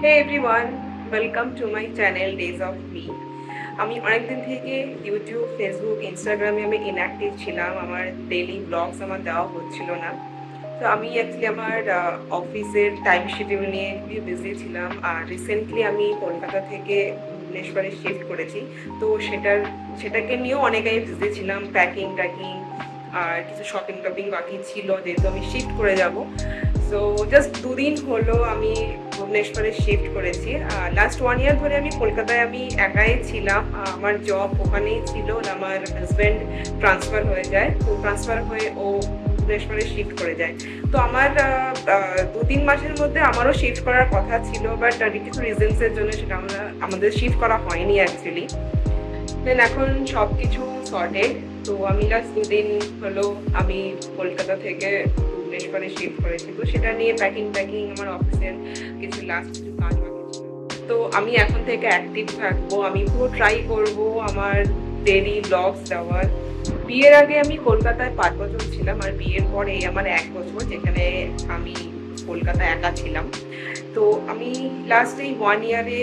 Hey everyone, welcome to my channel Days of Me. আমি অনেকদিন থেকে ইউটিউব, ফেসবুক, ইনস্টাগ্রামে আমি ইনঅ্যাক্টিভ ছিলাম। আমার ডেইলি ব্লগস আমার দেওয়া হচ্ছিল না। তো আমি অ্যাকচুয়ালি আমার অফিসের টাইম শিডিউল নিয়ে খুবই বিজি ছিলাম। আর রিসেন্টলি আমি কলকাতা থেকে ভুবনেশ্বরে শিফট করেছি। তো সেটাকে নিয়েও অনেক আমি বিজি ছিলাম, প্যাকিং আর কিছু শপিং টপিং বাকি ছিল, যেহেতু আমি শিফট করে যাব। সো জাস্ট দুদিন হলো আমি ভুবনেশ্বরে শিফট করেছি। লাস্ট 1 ইয়ার ধরে আমি কলকাতায় আমি একাই ছিলাম। আমার জব ওখানেই ছিল। আমার হাজব্যান্ড ট্রান্সফার হয়ে যায়, তো ট্রান্সফার হয়ে ও ভুবনেশ্বরে শিফট করে যায়। তো আমার 2-3 মাসের মধ্যে আমারও শিফট করার কথা ছিল, বাট কিছু রিজনসের জন্য সেটা আমাদের শিফট করা হয়নি অ্যাকচুয়ালি। দেন এখন সব কিছু সর্টেড। তো আমি লাস্ট 2 দিন হলো আমি কলকাতা থেকে ভুবনেশ্বরে শিফট করেছি। তো সেটা নিয়ে প্যাকিং আমার অফিসের কিছু কাজ বাকি ছিল। তো আমি এখন থেকে অ্যাক্টিভ থাকবো। আমি পুরো ট্রাই করব আমার ডেইলি ব্লগস দেওয়ার। বিয়ের আগে আমি কলকাতায় 5 বছর ছিলাম, আর বিয়ের পরে আমার 1 বছর যেখানে আমি কলকাতায় একা ছিলাম। তো আমি লাস্ট এই 1 ইয়ারে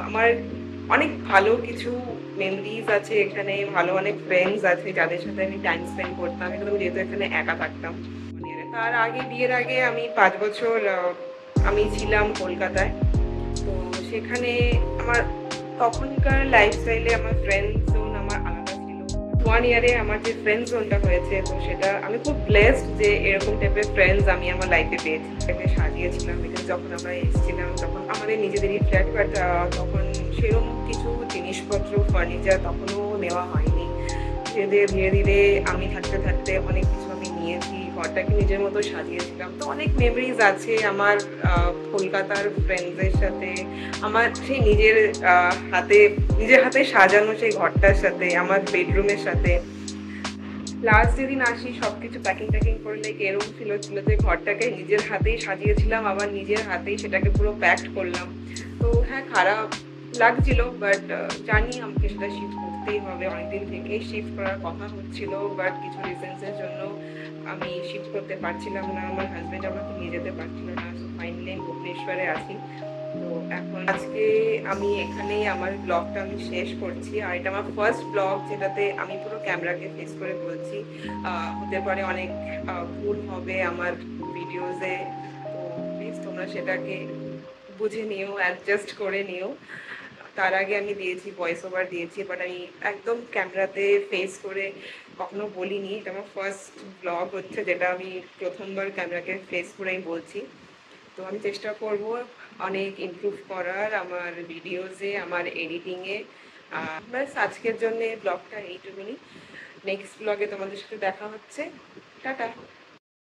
আমার অনেক ভালো কিছু মেমোরিজ আছে এখানে, ভালো অনেক ফ্রেন্ডস আছে যাদের সাথে আমি টাইম স্পেন্ড করতাম, কিন্তু আমি যেহেতু এখানে একা থাকতাম। তার আগে, বিয়ের আগে আমি 5 বছর আমি ছিলাম কলকাতায়। তো সেখানে আমার তখনকার লাইফস্টাইলে আমার ফ্রেন্ড জোন আমার আলাদা ছিল। 1 ইয়ারে আমার যে ফ্রেন্ড জোনটা হয়েছে, তো সেটা আমি খুব ব্লেসড যে এরকম টাইপের ফ্রেন্ডস আমি আমার লাইফে পেয়েছি। এটাকে সাজিয়েছিলাম, বিকজ যখন আমরা এসেছিলাম তখন আমাদের নিজেদেরই ফ্ল্যাট, বাট তখন সেরকম কিছু জিনিসপত্র, ফার্নিচার তখনও নেওয়া হয়নি। ধীরে ধীরে আমি থাকতে থাকতে অনেক কিছু আমি নিয়েছি, ঘরটাকে নিজের মতো সাজিয়েছিলাম। তো অনেক মেমোরিজ আছে আমার কলকাতার ফ্রেন্ডসদের সাথে, আমার সেই নিজের হাতে সাজানো সেই ঘরটার সাথে, আমার বেডরুমের সাথে। লাস্ট যেদিন আসি সবকিছু প্যাকিং করে লাইক এরকম ছিল যে ঘরটাকে নিজের হাতেই সাজিয়েছিলাম, আবার নিজের হাতেই সেটাকে পুরো প্যাকড করলাম। তো হ্যাঁ, খারাপ লাগছিল, বাট জানি আমাকে সেটা শিফট করতেই হবে। অনেকদিন থেকেই শিফট করার কথা হচ্ছিল, বাট কিছু রিজনসের জন্য আমি শিফট করতে পারছিলাম না। আমার হাজব্যান্ড আমাকে নিয়ে যেতে পারছিল না। সো ফাইনালি আমি ভুবনেশ্বরে আছি। তো এখন আজকে আমি এখানেই আমার ব্লগটা আমি শেষ করছি। আর এটা আমার ফার্স্ট ব্লগ, যেটাতে আমি পুরো ক্যামেরাকে ফেস করে বলছি। হতে পারে অনেক ভুল হবে আমার ভিডিওসে, তো প্লিজ তোমরা সেটাকে বুঝে নিও, অ্যাডজাস্ট করে নিও। তার আগে আমি দিয়েছি, ভয়েস ওভার দিয়েছি, বাট আমি একদম ক্যামেরাতে ফেস করে কখনো বলিনি। এটা আমার ফার্স্ট ব্লগ হচ্ছে, যেটা আমি প্রথমবার ক্যামেরাকে ফেস করে আমি বলছি। তো আমি চেষ্টা করব অনেক ইমপ্রুভ করার আমার ভিডিওসে, আমার এডিটিংয়ে। ব্যাস আজকের জন্য ব্লগটা এইটুকুনি। নেক্সট ব্লগে তোমাদের সাথে দেখা হচ্ছে। টাটা।